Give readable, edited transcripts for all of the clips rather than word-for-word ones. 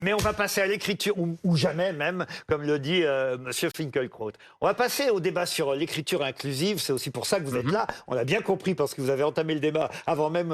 Mais on va passer à l'écriture, ou jamais même, comme le dit Monsieur Finkielkraut. On va passer au débat sur l'écriture inclusive. C'est aussi pour ça que vous êtes là. On l'a bien compris parce que vous avez entamé le débat avant même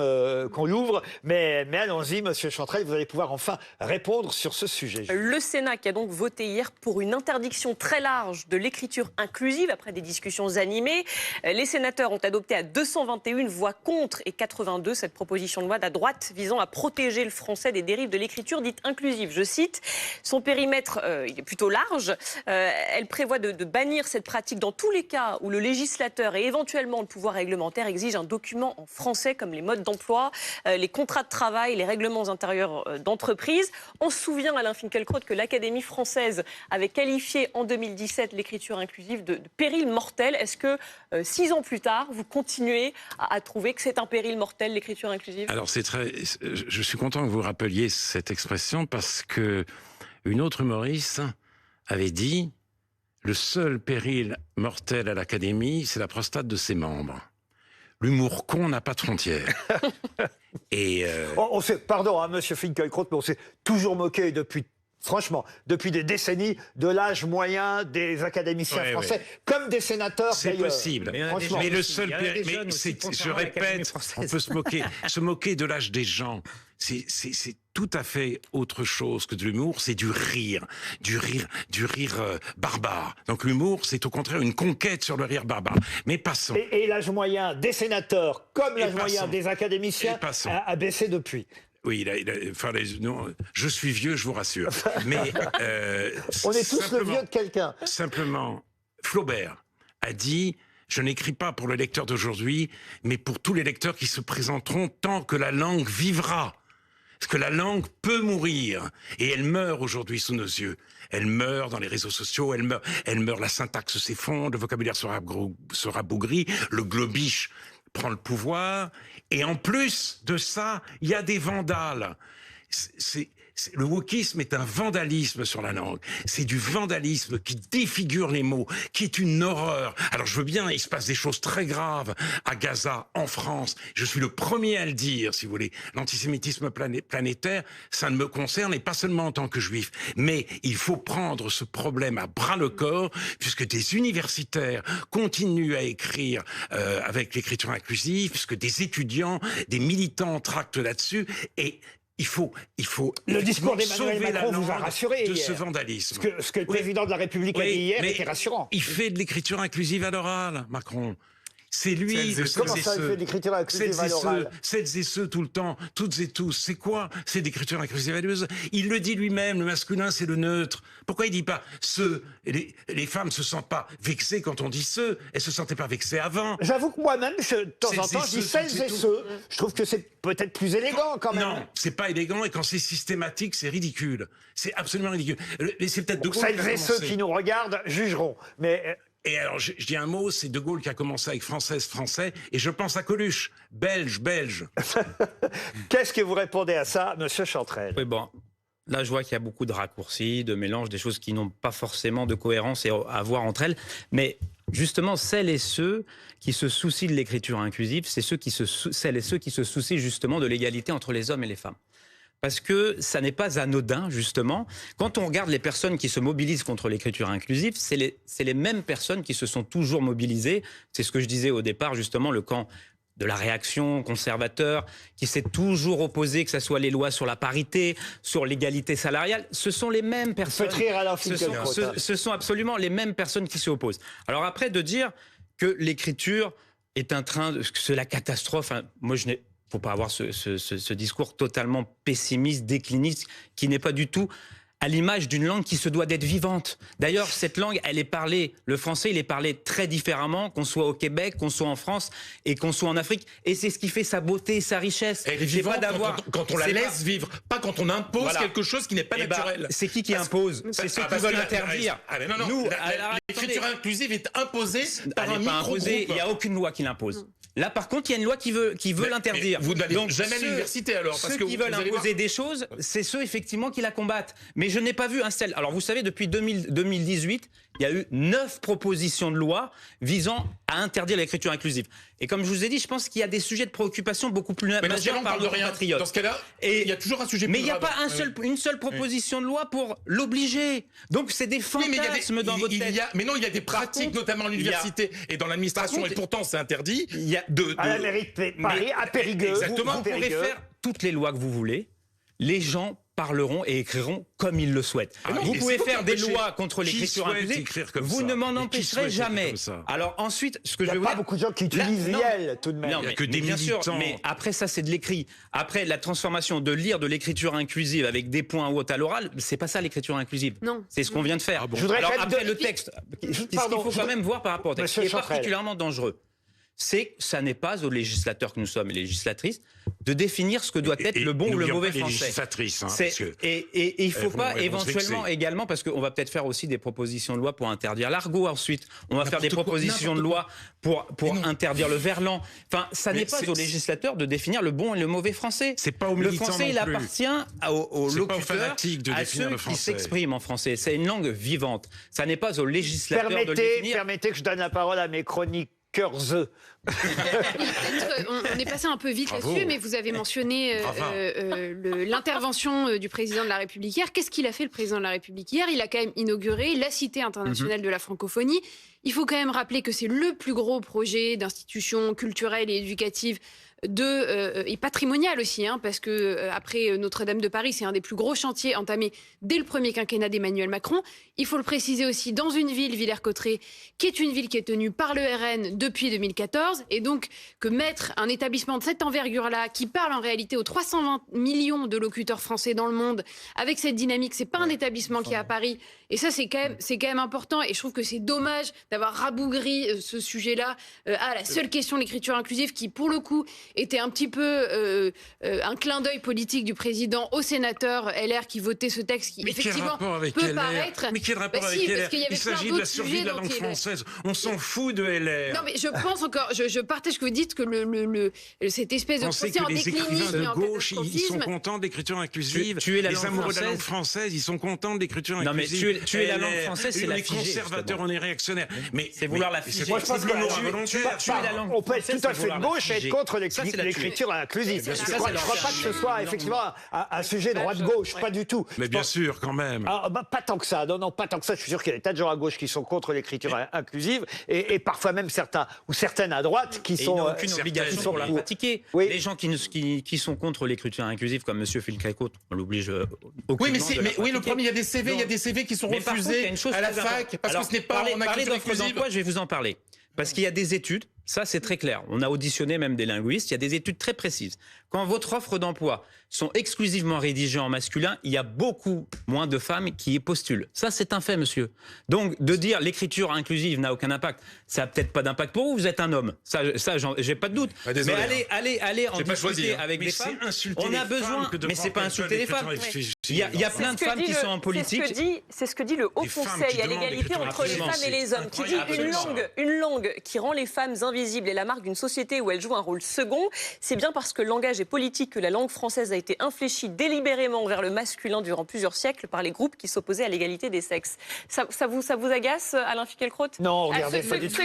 qu'on l'ouvre. Mais allons-y, Monsieur Chantrel, vous allez pouvoir enfin répondre sur ce sujet. Le Sénat qui a donc voté hier pour une interdiction très large de l'écriture inclusive après des discussions animées. Les sénateurs ont adopté à 221 voix contre et 82 cette proposition de loi de la droite visant à protéger le français des dérives de l'écriture dite inclusive. Je cite, son périmètre il est plutôt large. Elle prévoit de bannir cette pratique dans tous les cas où le législateur et éventuellement le pouvoir réglementaire exigent un document en français comme les modes d'emploi, les contrats de travail, les règlements intérieurs d'entreprise. On se souvient, Alain Finkielkraut, que l'Académie française avait qualifié en 2017 l'écriture inclusive de péril mortel. Est-ce que 6 ans plus tard, vous continuez à trouver que c'est un péril mortel, l'écriture inclusive? Alors je suis content que vous rappeliez cette expression parce que une autre humoriste avait dit le seul péril mortel à l'Académie, c'est la prostate de ses membres. L'humour con n'a pas de frontières. Et pardon, hein, Monsieur Finkielkraut, mais on s'est toujours moqué franchement, depuis des décennies, de l'âge moyen des académiciens français, comme des sénateurs d'ailleurs. C'est possible. Mais le seul péril, je répète, on peut se moquer de l'âge des gens. C'est tout à fait autre chose que de l'humour, c'est du rire barbare. Donc l'humour, c'est au contraire une conquête sur le rire barbare. Mais passons. Et l'âge moyen des sénateurs, comme l'âge moyen des académiciens, a baissé depuis. Oui, non, je suis vieux, je vous rassure. Mais on est tous le vieux de quelqu'un. Simplement, Flaubert a dit « Je n'écris pas pour le lecteur d'aujourd'hui, mais pour tous les lecteurs qui se présenteront tant que la langue vivra. » Parce que la langue peut mourir, et elle meurt aujourd'hui sous nos yeux. Elle meurt dans les réseaux sociaux, elle meurt, la syntaxe s'effondre, le vocabulaire sera bougri, le globish prend le pouvoir, et en plus de ça, il y a des vandales. Le wokisme est un vandalisme sur la langue. C'est du vandalisme qui défigure les mots, qui est une horreur. Alors je veux bien, il se passe des choses très graves à Gaza, en France. Je suis le premier à le dire, si vous voulez. L'antisémitisme planétaire, ça ne me concerne, et pas seulement en tant que juif. Mais il faut prendre ce problème à bras-le-corps, puisque des universitaires continuent à écrire avec l'écriture inclusive, puisque des étudiants, des militants tractent là-dessus, et il faut le discours d'Emmanuel Macron vous a rassuré de ce vandalisme. Ce que le président de la République a dit hier était rassurant. Il fait de l'écriture inclusive à l'oral, Macron. C'est lui. Comment ça, il fait de l'écriture inclusive à l'oral? Celles et ceux tout le temps, toutes et tous. C'est quoi? C'est de l'écriture inclusive à l'oral. Il le dit lui-même, le masculin c'est le neutre. Pourquoi il dit pas ceux? Les femmes se sentent pas vexées quand on dit ceux. Elles se sentaient pas vexées avant. J'avoue que moi-même, de temps en temps, je dis celles et ceux. Je trouve que c'est peut-être plus élégant quand même. Non, c'est pas élégant, et quand c'est systématique, c'est ridicule. C'est absolument ridicule. Mais c'est peut-être De Gaulle. Celles et ceux qui nous regardent jugeront. Mais et alors, je dis un mot, c'est De Gaulle qui a commencé avec française, français, et je pense à Coluche, belge, belge. Qu'est-ce que vous répondez à ça, Monsieur Chantrel? Oui, bon, là, je vois qu'il y a beaucoup de raccourcis, de mélanges, des choses qui n'ont pas forcément de cohérence à voir entre elles. Mais justement, celles et ceux qui se soucient de l'écriture inclusive, c'est celles et ceux qui se soucient justement de l'égalité entre les hommes et les femmes. Parce que ça n'est pas anodin, justement. Quand on regarde les personnes qui se mobilisent contre l'écriture inclusive, c'est les mêmes personnes qui se sont toujours mobilisées. C'est ce que je disais au départ, justement, le camp de la réaction conservateur, qui s'est toujours opposé, que ce soit les lois sur la parité, sur l'égalité salariale. Ce sont les mêmes personnes. Ce sont absolument les mêmes personnes qui s'y opposent. Alors après, de dire que l'écriture est que c'est la catastrophe, hein, moi je n'ai... Il ne faut pas avoir ce discours totalement pessimiste, décliniste, qui n'est pas du tout à l'image d'une langue qui se doit d'être vivante. D'ailleurs, cette langue, elle est parlée, le français, il est parlé très différemment, qu'on soit au Québec, qu'on soit en France et qu'on soit en Afrique. Et c'est ce qui fait sa beauté et sa richesse. Elle est vivante quand on la laisse vivre, pas quand on impose quelque chose qui n'est pas naturel. C'est qui impose? C'est ceux qui veulent interdire. Nous, l'écriture inclusive est imposée par un micro-groupe. Il n'y a aucune loi qui l'impose. Là, par contre, il y a une loi qui veut l'interdire. Vous n'allez jamais à l'université alors. Ceux qui veulent imposer des choses, c'est ceux effectivement qui la combattent. Mais Mais je n'ai pas vu un seul. Alors vous savez, depuis 2018, il y a eu 9 propositions de loi visant à interdire l'écriture inclusive. Et comme je vous ai dit, je pense qu'il y a des sujets de préoccupation beaucoup plus majeurs par nos compatriotes. Dans ce cas-là, il y a toujours un sujet plus mais il n'y a grave. pas une seule proposition de loi pour l'obliger. Donc c'est des fantasmes dans votre tête. Mais non, il y a des pratiques, notamment à l'université et dans l'administration, et pourtant c'est interdit. À la mairie de Paris, à Périgueux. Exactement, vous pourrez faire toutes les lois que vous voulez. Les gens parleront et écriront comme ils le souhaitent. Vous pouvez faire des lois contre l'écriture inclusive, vous ne m'en empêcherez jamais. Alors ensuite, ce que je vais vous dire... Il n'y a pas beaucoup de gens qui utilisent Yel, tout de même. Non, Il n'y a que des militants. Mais après ça, c'est de l'écrit. Après, la transformation de lire de l'écriture inclusive avec des points ou à l'oral, c'est pas ça l'écriture inclusive. Non. C'est ce qu'on vient de faire. Alors après, le texte, ce qu'il faut quand même voir par rapport au texte, ce qui est particulièrement dangereux, c'est que ça n'est pas aux législateurs que nous sommes et législatrices de définir ce que doit être le bon ou le mauvais français. Et il ne faut pas éventuellement également, parce qu'on va peut-être faire aussi des propositions de loi pour interdire l'argot ensuite, on va faire des propositions de loi pour interdire le verlan. Enfin, ça n'est pas aux législateurs de définir le bon et le mauvais français. C'est pas aux le militants français, non il plus. appartient aux locuteurs, à ceux qui français. s'expriment en français. C'est une langue vivante. Ça n'est pas aux législateurs de le définir. Permettez que je donne la parole à mes chroniqueurs. On est passé un peu vite là-dessus, mais vous avez mentionné l'intervention du président de la République hier. Qu'est-ce qu'il a fait, le président de la République hier? Il a quand même inauguré la Cité internationale de la francophonie. Il faut quand même rappeler que c'est le plus gros projet d'institution culturelle et éducative et patrimonial aussi, parce que après Notre-Dame de Paris, c'est un des plus gros chantiers entamés dès le premier quinquennat d'Emmanuel Macron. Il faut le préciser aussi, dans une ville, Villers-Cotterêts, qui est une ville qui est tenue par le RN depuis 2014, et donc que mettre un établissement de cette envergure-là, qui parle en réalité aux 320 millions de locuteurs français dans le monde, avec cette dynamique, c'est pas un établissement qui est à Paris, et ça c'est quand même important, et je trouve que c'est dommage d'avoir rabougri ce sujet-là à la seule question de l'écriture inclusive, qui pour le coup était un petit peu un clin d'œil politique du président au sénateur LR qui votait ce texte qui effectivement peut paraître... Mais quel rapport avec LR? Il s'agit de la survie de la langue française. On s'en fout de LR. Non, mais je pense encore, je partage ce que vous dites, que cette espèce de procès en déclinisme... Les écrivains de gauche, ils sont contents d'écriture inclusive. Les amoureux de la langue française, ils sont contents de l'écriture inclusive. Non, mais tuer la langue française, c'est la figer. Les conservateurs, on est réactionnaires. Mais c'est vouloir la figer. Moi, je pense qu'on peut être tout à fait de gauche et être contre l'écriture inclusive. Je ne crois pas que ce soit effectivement un sujet droite-gauche, pas du tout. Mais bien sûr, quand même. Pas tant que ça. Non, pas tant que ça. Je suis sûr qu'il y a des tas de gens à gauche qui sont contre l'écriture inclusive et parfois même certains ou certaines à droite qui sont... aucune obligation pour la pratiquer. Oui. Les gens qui sont contre l'écriture inclusive, comme M. Philcrécourt, on l'oblige aucunement. Oui, le problème, il y a des CV qui sont refusés à la fac parce que ce n'est pas en inclusion inclusive. Je vais vous en parler. Parce qu'il y a des études, ça c'est très clair, on a auditionné même des linguistes, il y a des études très précises. Quand votre offre d'emploi sont exclusivement rédigées en masculin, il y a beaucoup moins de femmes qui y postulent. Ça c'est un fait, monsieur. Donc de dire l'écriture inclusive n'a aucun impact, ça n'a peut-être pas d'impact pour vous, vous êtes un homme. Ça j'ai pas de doute. Mais allez en discuter avec des femmes. On a besoin, mais c'est pas insulter les femmes. Il y a plein de femmes qui sont en politique. C'est ce que dit le Haut Conseil à l'égalité entre les femmes et les hommes, qui dit une langue qui rend les femmes invisibles est la marque d'une société où elles jouent un rôle second. C'est bien parce que le langage est politique que la langue française a été infléchie délibérément vers le masculin durant plusieurs siècles par les groupes qui s'opposaient à l'égalité des sexes. Ça vous agace, Alain Finkielkraut? Non, regardez, pas du tout.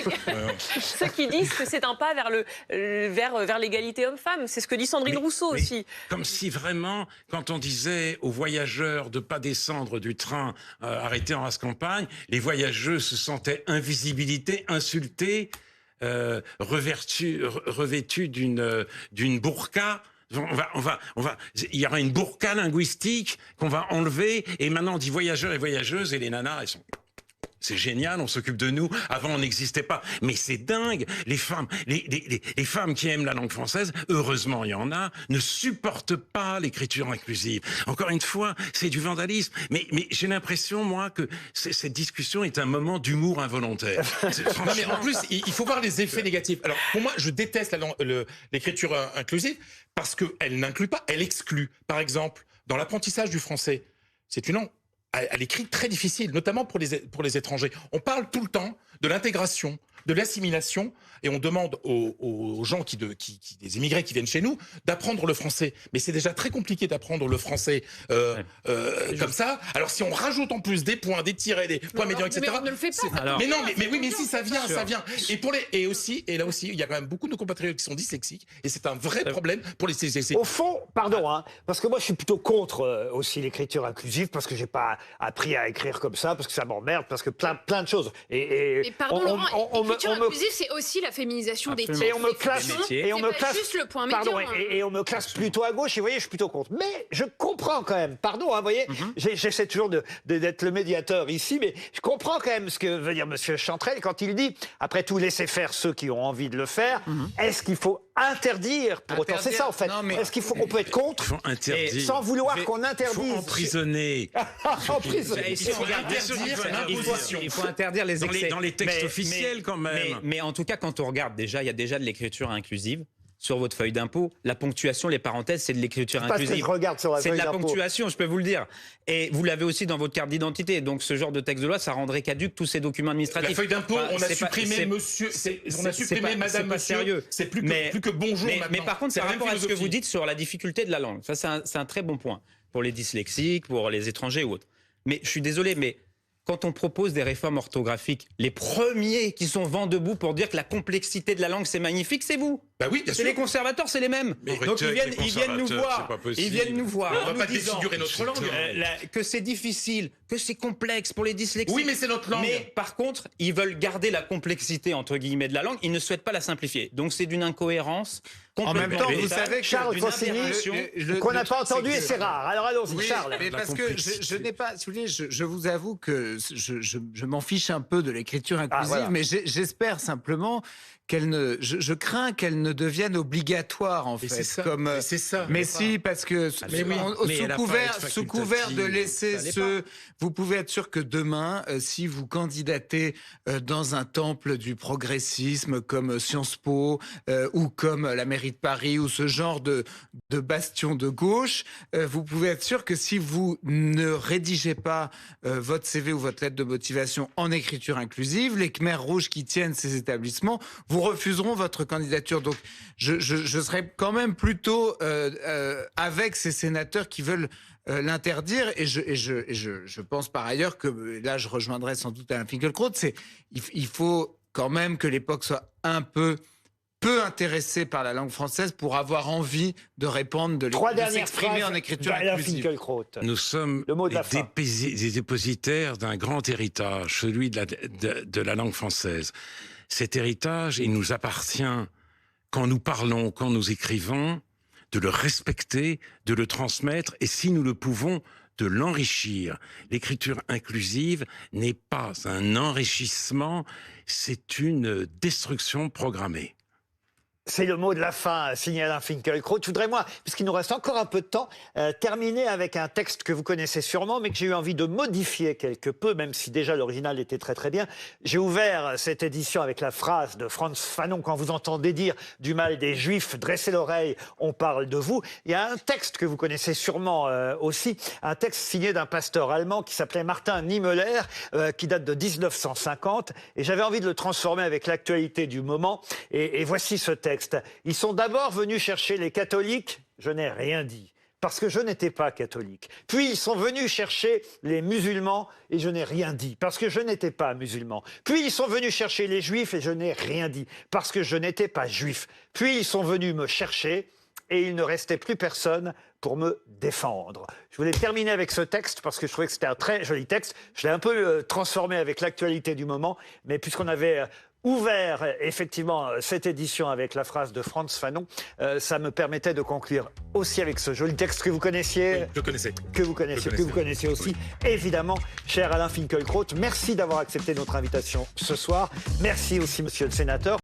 Ceux qui disent que c'est un pas vers l'égalité homme-femme, c'est ce que dit Sandrine Rousseau aussi. Comme si vraiment, quand on disait aux voyageurs de ne pas descendre du train arrêté en race campagne, les voyageurs se sentaient invisibilité, insultés, revêtus d'une burqa. Il y aura une burqa linguistique qu'on va enlever, et maintenant on dit voyageurs et voyageuses, et les nanas, elles sont... C'est génial, on s'occupe de nous. Avant, on n'existait pas. Mais c'est dingue. Les femmes qui aiment la langue française, heureusement, il y en a, ne supportent pas l'écriture inclusive. Encore une fois, c'est du vandalisme. Mais j'ai l'impression, moi, que cette discussion est un moment d'humour involontaire. Non, mais en plus, il faut voir les effets négatifs. Alors, pour moi, je déteste l'écriture inclusive parce qu'elle n'inclut pas, elle exclut. Par exemple, dans l'apprentissage du français, c'est une langue à l'écrit très difficile, notamment pour les étrangers. On parle tout le temps de l'intégration, de l'assimilation, et on demande aux gens des immigrés qui viennent chez nous d'apprendre le français. Mais c'est déjà très compliqué d'apprendre le français comme ça. Alors si on rajoute en plus des points, des tirets, des points médians, etc. Mais on ne le fait pas. Alors, Mais non, mais oui, mais si ça vient, ça vient. Et là aussi, il y a quand même beaucoup de nos compatriotes qui sont dyslexiques, et c'est un vrai problème pour les dyslexiques. Au fond, pardon, hein, parce que moi je suis plutôt contre aussi l'écriture inclusive, parce que j'ai pas appris à écrire comme ça, parce que ça m'emmerde, parce que plein de choses. Mais pardon, Laurent, l'écriture on me- inclusive, c'est aussi la féminisation des Absolument. titres. Et on me classe, des fonctions. et on C'est me pas classe, juste le point médian. pardon, hein. et on me classe plutôt à gauche. Et vous voyez, je suis plutôt contre. Mais je comprends quand même. Pardon, hein, vous voyez, j'essaie toujours d'être le médiateur ici, mais je comprends quand même ce que veut dire Monsieur Chantrel quand il dit, après tout, laissez faire ceux qui ont envie de le faire. Est-ce qu'il faut interdire pour autant? C'est ça en fait. Non, mais- Est-ce qu'on peut être Il contre faut interdire. sans vouloir qu'on Il interdise? faut emprisonner. Emprisonner. Et si on regarde Bien sûr, il faut une imposition. il faut interdire les excès. Dans les textes Mais- officiels, quand même. Mais en tout cas, quand on regarde déjà, il y a déjà de l'écriture inclusive. Sur votre feuille d'impôt, la ponctuation, les parenthèses, c'est de l'écriture Parce que inclusive. je regarde sur la C'est de feuille la d'impôt. ponctuation, je peux vous le dire. Et vous l'avez aussi dans votre carte d'identité. Donc ce genre de texte de loi, ça rendrait caduque tous ces documents administratifs. La feuille d'impôt, Enfin, on a c'est pas- supprimé c'est- monsieur, on a c'est supprimé pas- madame, c'est pas monsieur. sérieux. C'est plus Mais- que bonjour mais maintenant. par contre, C'est par la même rapport à ce que philosophie. vous dites sur la difficulté de la langue, ça c'est un très bon point pour les dyslexiques, pour les étrangers ou autres. Mais je suis désolé, mais quand on propose des réformes orthographiques, les premiers qui sont vent debout pour dire que la complexité de la langue c'est magnifique, c'est vous. Bah oui, bien C'est sûr. les conservateurs, c'est les mêmes. Mais Donc ils arrêtez avec les viennent nous conservateurs, voir. c'est pas possible. Ils viennent nous voir. On va en pas nous disant, défigurer notre langue. que c'est difficile, que c'est complexe pour les dyslexiques. Oui, mais c'est notre langue. Mais par contre, ils veulent garder la complexité entre guillemets de la langue. Ils ne souhaitent pas la simplifier. Donc c'est d'une incohérence. En même temps, vous totale, savez que Charles d'une Consigny, aberration. qu'on n'a pas entendu, et c'est que- rare. Alors allons-y, Oui, Charles. mais La parce que complexité. je n'ai pas, si vous voulez, je vous avoue que je m'en fiche un peu de l'écriture inclusive, voilà. mais j'espère simplement je crains qu'elle ne devienne obligatoire en Et fait. c'est ça. Comme, Et c'est ça. mais si, parce que Mais oui. Mais elle a pas à être sous couvert de facultative. laisser Ça l'est ce, vous pouvez être sûr que demain, si vous candidatez dans un temple du progressisme comme Sciences Po ou comme la mairie de Paris ou ce genre de bastion de gauche, vous pouvez être sûr que si vous ne rédigez pas votre CV ou votre lettre de motivation en écriture inclusive, les Khmers rouges qui tiennent ces établissements vous refuseront votre candidature. Donc, je serais quand même plutôt avec ces sénateurs qui veulent l'interdire. Et je pense par ailleurs que, là, je rejoindrai sans doute Alain Finkielkraut, il faut quand même que l'époque soit un peu intéressée par la langue française pour avoir envie de répandre, de Trois dernières s'exprimer phrases en écriture d'Alain inclusive. Finkielkraut. Nous sommes Le mot de la fin. des dépositaires d'un grand héritage, celui de la langue française. Cet héritage, il nous appartient, quand nous parlons, quand nous écrivons, de le respecter, de le transmettre, et si nous le pouvons, de l'enrichir. L'écriture inclusive n'est pas un enrichissement, c'est une destruction programmée. C'est le mot de la fin, signé Alain Finkielkraut. Je voudrais, moi, puisqu'il nous reste encore un peu de temps, terminer avec un texte que vous connaissez sûrement, mais que j'ai eu envie de modifier quelque peu, même si déjà l'original était très très bien. J'ai ouvert cette édition avec la phrase de Frantz Fanon: quand vous entendez dire du mal des Juifs, dressez l'oreille, on parle de vous. Il y a un texte que vous connaissez sûrement aussi, un texte signé d'un pasteur allemand qui s'appelait Martin Niemöller, qui date de 1950, et j'avais envie de le transformer avec l'actualité du moment, et voici ce texte. Ils sont d'abord venus chercher les catholiques, je n'ai rien dit, parce que je n'étais pas catholique. Puis ils sont venus chercher les musulmans, et je n'ai rien dit, parce que je n'étais pas musulman. Puis ils sont venus chercher les juifs, et je n'ai rien dit, parce que je n'étais pas juif. Puis ils sont venus me chercher, et il ne restait plus personne pour me défendre. Je voulais terminer avec ce texte parce que je trouvais que c'était un très joli texte. Je l'ai un peu transformé avec l'actualité du moment, mais puisqu'on avait ouvert effectivement cette édition avec la phrase de Frantz Fanon, ça me permettait de conclure aussi avec ce joli texte que vous connaissiez, Oui, je connaissais. que vous connaissez aussi, évidemment, cher Alain Finkielkraut. Merci d'avoir accepté notre invitation ce soir. Merci aussi, monsieur le sénateur.